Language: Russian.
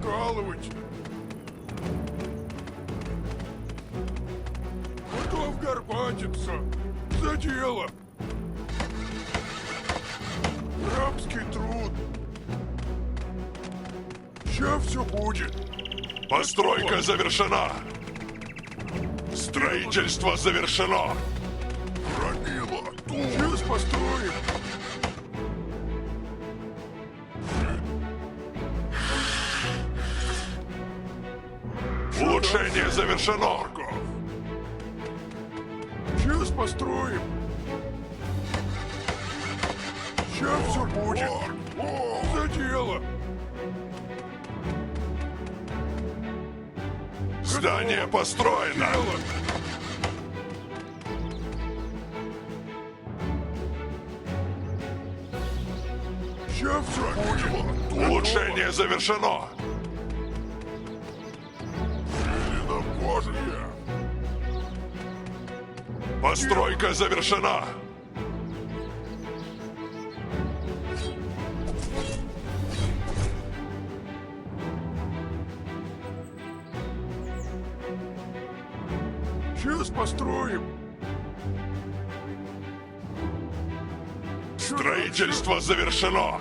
вкалывать. Готов горбатиться. За дело. Рабский труд. Сейчас все будет. Постройка завершена. Строительство завершено. Громила, сейчас построим. Улучшение завершено. Сейчас построим. Сейчас все будет. За дело. Здание построено. Сейчас все будет. Улучшение завершено. Зеленокожие. Постройка завершена. Сейчас построим. Строительство завершено.